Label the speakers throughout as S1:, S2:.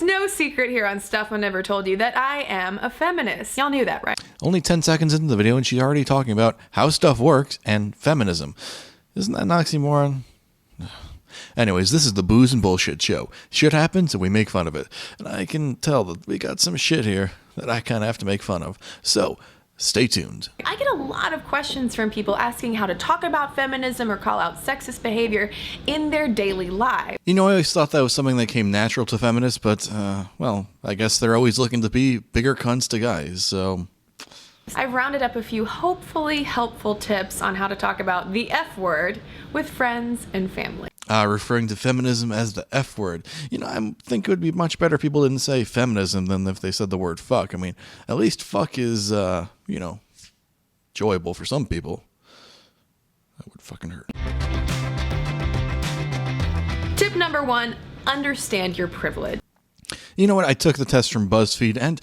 S1: no secret here on Stuff I Never Told You that I am a feminist. Y'all knew that, right?
S2: Only 10 seconds into the video and she's already talking about how stuff works and feminism. Isn't that an oxymoron? Anyways, this is the Booze and Bullshit Show. Shit happens and we make fun of it. And I can tell that we got some shit here that I kind of have to make fun of. So, stay tuned.
S1: I get a lot of questions from people asking how to talk about feminism or call out sexist behavior in their daily lives.
S2: You know, I always thought that was something that came natural to feminists, but, well, I guess they're always looking to be bigger cunts to guys, so...
S1: I've rounded up a few hopefully helpful tips on how to talk about the F word with friends and family.
S2: Referring to feminism as the F word. You know, I think it would be much better if people didn't say feminism than if they said the word fuck. I mean, at least fuck is, you know, enjoyable for some people. That would fucking hurt.
S1: Tip number 1, understand your privilege.
S2: You know what? I took the test from BuzzFeed and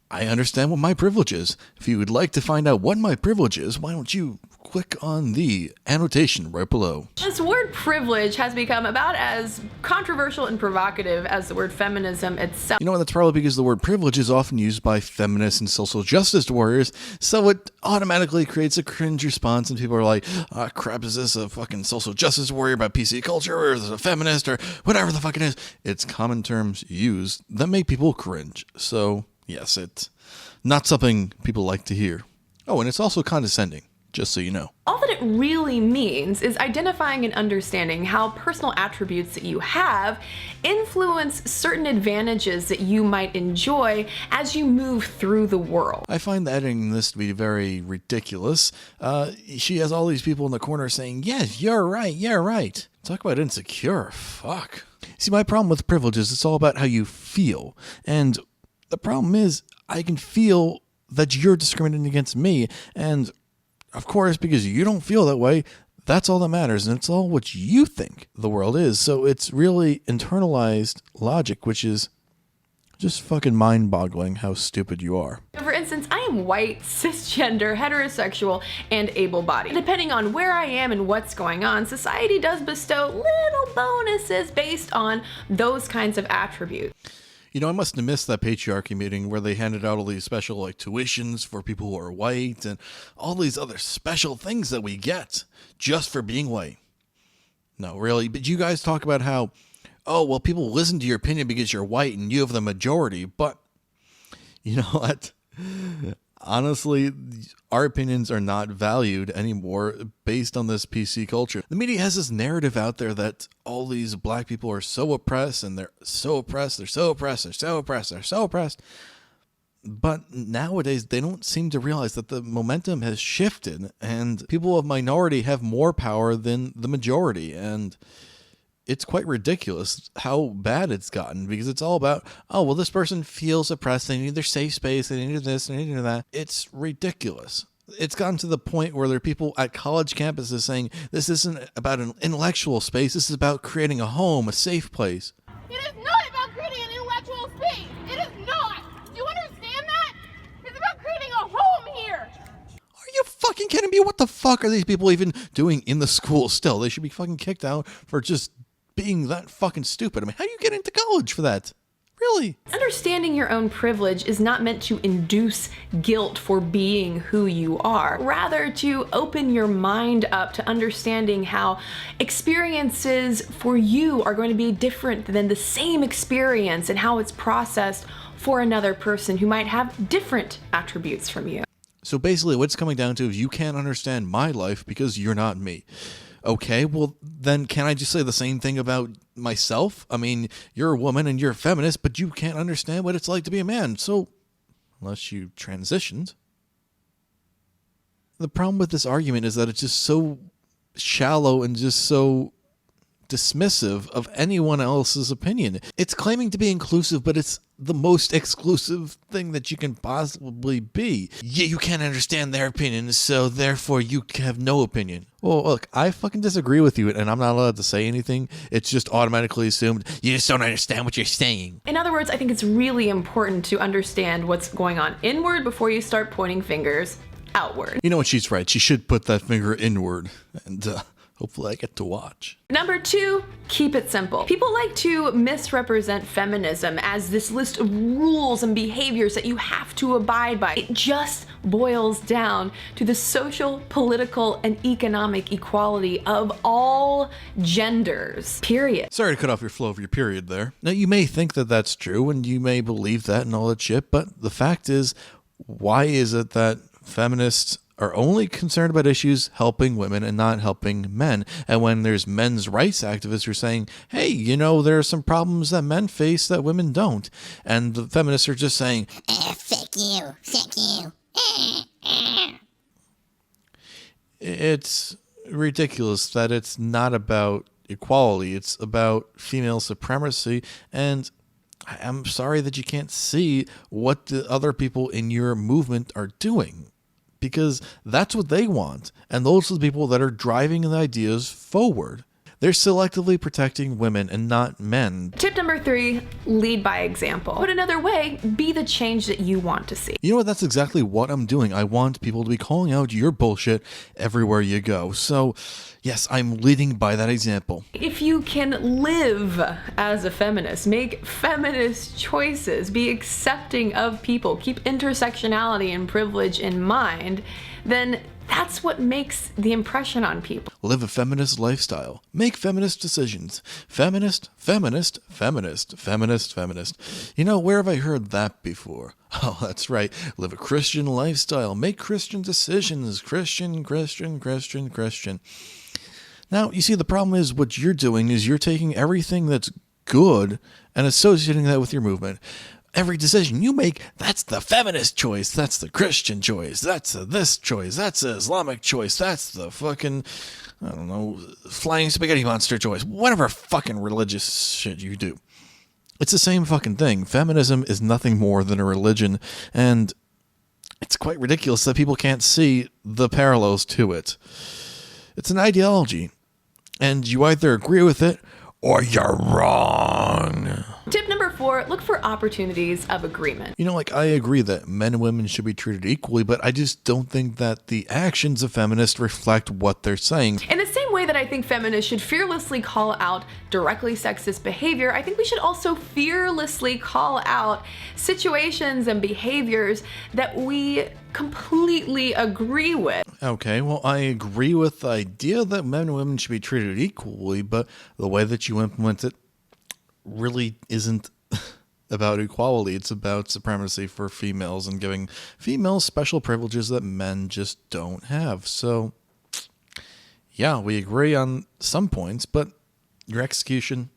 S2: I understand what my privilege is. If you would like to find out what my privilege is, why don't you click on the annotation right below.
S1: This word privilege has become about as controversial and provocative as the word feminism itself.
S2: You know what? That's probably because the word privilege is often used by feminists and social justice warriors, so it automatically creates a cringe response and people are like, ah, crap, is this a fucking social justice warrior about PC culture, or is it a feminist, or whatever the fuck it is? It's common terms used that make people cringe, so... yes, it's not something people like to hear. Oh, and it's also condescending, just so you know.
S1: All that it really means is identifying and understanding how personal attributes that you have influence certain advantages that you might enjoy as you move through the world.
S2: I find the editing in this to be very ridiculous. She has all these people in the corner saying, yes, you're right. Talk about insecure, fuck. See, my problem with privilege is it's all about how you feel, and the problem is, I can feel that you're discriminating against me, and of course, because you don't feel that way, that's all that matters, and it's all what you think the world is, so it's really internalized logic, which is just fucking mind-boggling how stupid you are.
S1: For instance, I am white, cisgender, heterosexual, and able-bodied. Depending on where I am and what's going on, society does bestow little bonuses based on those kinds of attributes.
S2: You know, I must have missed that patriarchy meeting where they handed out all these special, like, tuitions for people who are white and all these other special things that we get just for being white. No, really. But you guys talk about how, oh, well, people listen to your opinion because you're white and you have the majority. But you know what? Honestly, our opinions are not valued anymore based on this PC culture. The media has this narrative out there that all these black people are so oppressed and they're so oppressed, they're so oppressed, they're so oppressed, they're so oppressed. But nowadays, they don't seem to realize that the momentum has shifted and people of minority have more power than the majority. And it's quite ridiculous how bad it's gotten because it's all about, oh, well, this person feels oppressed. They need their safe space. They need this. They need that. It's ridiculous. It's gotten to the point where there are people at college campuses saying this isn't about an intellectual space. This is about creating a home, a safe place.
S3: It is not about creating an intellectual space. It is not. Do you understand that? It's about creating a home here.
S2: Are you fucking kidding me? What the fuck are these people even doing in the school still? They should be fucking kicked out for just being that fucking stupid. I mean, how do you get into college for that? Really?
S1: Understanding your own privilege is not meant to induce guilt for being who you are, rather to open your mind up to understanding how experiences for you are going to be different than the same experience and how it's processed for another person who might have different attributes from you.
S2: So basically what it's coming down to is you can't understand my life because you're not me. Okay, well, then can I just say the same thing about myself? I mean, you're a woman and you're a feminist, but you can't understand what it's like to be a man. So, unless you transitioned. The problem with this argument is that it's just so shallow and just so dismissive of anyone else's opinion. It's claiming to be inclusive, but it's the most exclusive thing that you can possibly be. Yeah, you can't understand their opinion, so therefore you have no opinion. Well, look, I fucking disagree with you, and I'm not allowed to say anything. It's just automatically assumed you just don't understand what you're saying.
S1: In other words, I think it's really important to understand what's going on inward before you start pointing fingers outward.
S2: You know what, she's right. She should put that finger inward and Hopefully I get to watch.
S1: Number 2, keep it simple. People like to misrepresent feminism as this list of rules and behaviors that you have to abide by. It just boils down to the social, political, and economic equality of all genders, period.
S2: Sorry to cut off your flow of your period there. Now, you may think that that's true, and you may believe that and all that shit, but the fact is, why is it that feminists are only concerned about issues helping women and not helping men? And when there's men's rights activists who are saying, hey, you know, there are some problems that men face that women don't. And the feminists are just saying,
S4: fuck you, fuck you.
S2: It's ridiculous that it's not about equality. It's about female supremacy. And I'm sorry that you can't see what the other people in your movement are doing, because that's what they want. And those are the people that are driving the ideas forward. They're selectively protecting women and not men.
S1: Tip number 3, lead by example. Put another way, be the change that you want to see.
S2: You know what? That's exactly what I'm doing. I want people to be calling out your bullshit everywhere you go. So, yes, I'm leading by that example.
S1: If you can live as a feminist, make feminist choices, be accepting of people, keep intersectionality and privilege in mind, then that's what makes the impression on people.
S2: Live a feminist lifestyle. Make feminist decisions. Feminist, feminist, feminist, feminist, feminist. You know, where have I heard that before? Oh, that's right. Live a Christian lifestyle. Make Christian decisions. Christian, Christian, Christian, Christian. Now, you see, the problem is what you're doing is you're taking everything that's good and associating that with your movement. Every decision you make, that's the feminist choice, that's the Christian choice, that's this choice, that's the Islamic choice, that's the fucking, I don't know, flying spaghetti monster choice, whatever fucking religious shit you do. It's the same fucking thing. Feminism is nothing more than a religion, and it's quite ridiculous that people can't see the parallels to it. It's an ideology, and you either agree with it or you're wrong.
S1: Tip number 4, look for opportunities of agreement.
S2: You know, like, I agree that men and women should be treated equally, but I just don't think that the actions of feminists reflect what they're saying.
S1: In the same way that I think feminists should fearlessly call out directly sexist behavior, I think we should also fearlessly call out situations and behaviors that we completely agree with.
S2: Okay, well, I agree with the idea that men and women should be treated equally, but the way that you implement it really isn't about equality. It's about supremacy for females and giving females special privileges that men just don't have. So, yeah, we agree on some points, but your execution,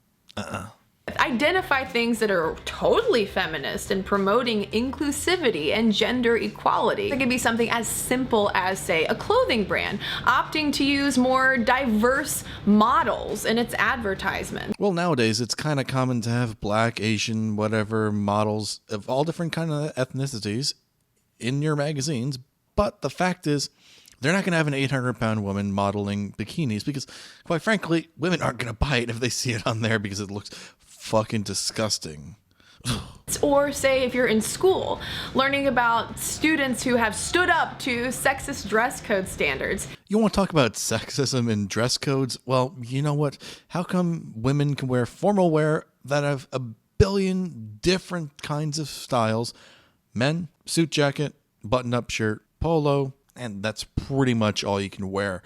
S1: Identify things that are totally feminist and promoting inclusivity and gender equality. It could be something as simple as, say, a clothing brand opting to use more diverse models in its advertisement.
S2: well, nowadays it's kind of common to have black, Asian, whatever models of all different kind of ethnicities in your magazines, but the fact is, they're not going to have an 800-pound woman modeling bikinis because, quite frankly, women aren't going to buy it if they see it on there because it looks fucking disgusting.
S1: Or say if you're in school, learning about students who have stood up to sexist dress code standards.
S2: You want to talk about sexism in dress codes? Well, you know what? How come women can wear formal wear that have a billion different kinds of styles? Men, suit jacket, button-up shirt, polo, and that's pretty much all you can wear.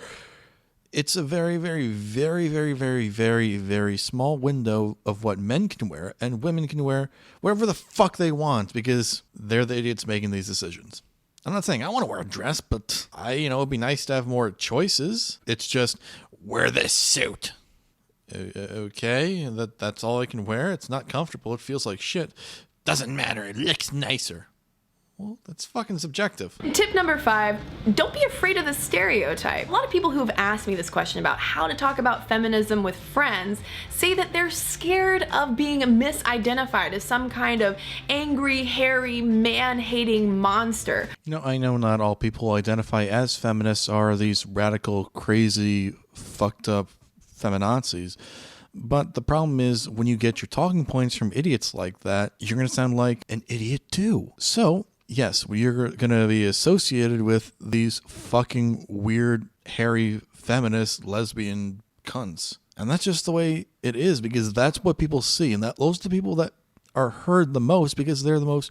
S2: It's a very, very, very, very, very, very, very small window of what men can wear, and women can wear whatever the fuck they want because they're the idiots making these decisions. I'm not saying I want to wear a dress, but it'd be nice to have more choices. It's just, wear this suit. Okay, that's all I can wear. It's not comfortable. It feels like shit. Doesn't matter. It looks nicer. Well, that's fucking subjective.
S1: Tip number 5, don't be afraid of the stereotype. A lot of people who have asked me this question about how to talk about feminism with friends say that they're scared of being misidentified as some kind of angry, hairy, man-hating monster.
S2: I know not all people who identify as feminists are these radical, crazy, fucked up feminazis. But the problem is when you get your talking points from idiots like that, you're going to sound like an idiot too. So yes, we're going to be associated with these fucking weird, hairy, feminist, lesbian cunts. And that's just the way it is, because that's what people see. And those are the people that are heard the most because they're the most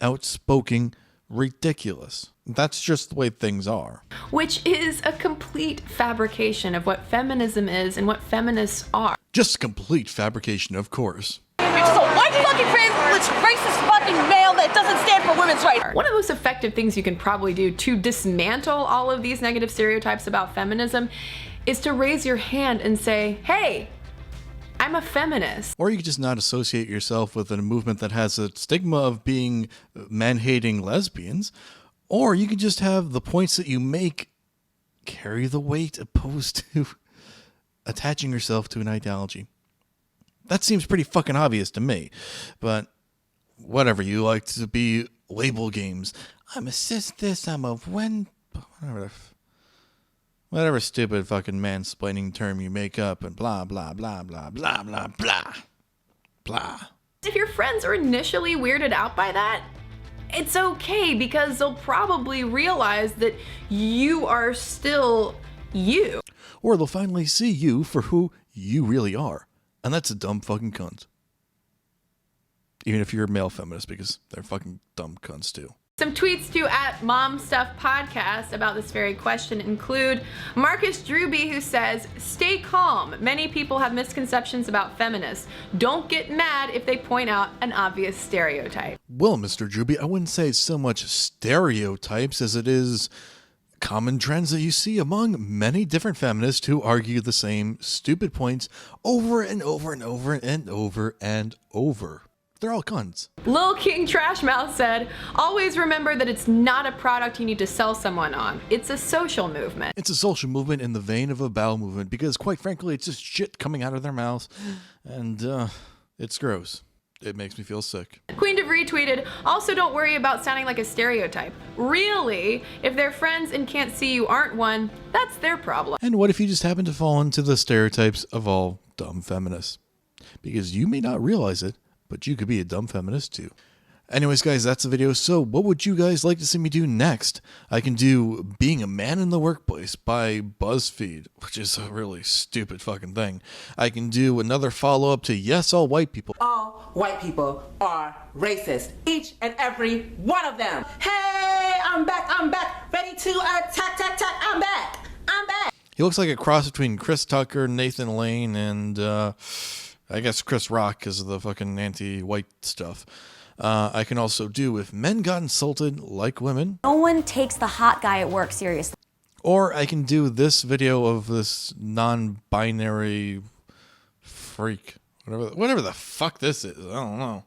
S2: outspoken, ridiculous. That's just the way things are.
S1: Which is a complete fabrication of what feminism is and what feminists are.
S2: Just a complete fabrication, of course.
S5: You're just a white fucking privileged racist fucking male that doesn't stand for women's rights.
S1: One of the most effective things you can probably do to dismantle all of these negative stereotypes about feminism is to raise your hand and say, hey, I'm a feminist.
S2: Or you could just not associate yourself with a movement that has a stigma of being man-hating lesbians. Or you could just have the points that you make carry the weight opposed to attaching yourself to an ideology. That seems pretty fucking obvious to me. But whatever, you like to be label games. I'm a cis this, I'm a when... Whatever stupid fucking mansplaining term you make up and blah, blah, blah, blah, blah, blah, blah, blah.
S1: If your friends are initially weirded out by that, it's okay, because they'll probably realize that you are still you.
S2: Or they'll finally see you for who you really are. And that's a dumb fucking cunt. Even if you're a male feminist, because they're fucking dumb cunts too.
S1: Some tweets to @MomStuffPodcast about this very question include Marcus Drewby, who says, stay calm. Many people have misconceptions about feminists. Don't get mad if they point out an obvious stereotype.
S2: Well, Mr. Drewby, I wouldn't say it's so much stereotypes as it is common trends that you see among many different feminists who argue the same stupid points over and over and over and over and over. They're all cunts.
S1: Lil King Trashmouth said, always remember that it's not a product you need to sell someone on. It's a social movement.
S2: It's a social movement in the vein of a bowel movement because, quite frankly, it's just shit coming out of their mouths, and it's gross. It makes me feel sick.
S1: Queen DeVry tweeted, also don't worry about sounding like a stereotype. Really, if they're friends and can't see you aren't one, that's their problem.
S2: And what if you just happen to fall into the stereotypes of all dumb feminists? Because you may not realize it, but you could be a dumb feminist too. Anyways, guys, that's the video. So what would you guys like to see me do next? I can do Being a Man in the Workplace by BuzzFeed, which is a really stupid fucking thing. I can do another follow-up to Yes, All White People.
S6: All white people are racist. Each and every one of them. Hey, I'm back, ready to attack, I'm back.
S2: He looks like a cross between Chris Tucker, Nathan Lane, and I guess Chris Rock because of the fucking anti-white stuff. I can also do If Men Got Insulted Like Women.
S7: No one takes the hot guy at work seriously.
S2: Or I can do this video of this non-binary freak. Whatever the fuck this is. I don't know.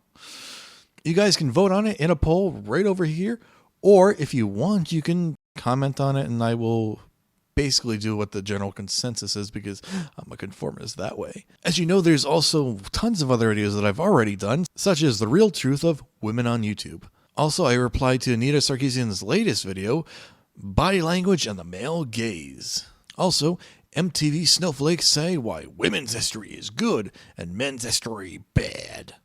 S2: You guys can vote on it in a poll right over here. Or if you want, you can comment on it and I will basically do what the general consensus is because I'm a conformist that way. As you know, there's also tons of other videos that I've already done, such as The Real Truth of Women on YouTube. Also, I replied to Anita Sarkeesian's latest video, Body Language and the Male Gaze. Also, MTV snowflakes say why women's history is good and men's history bad.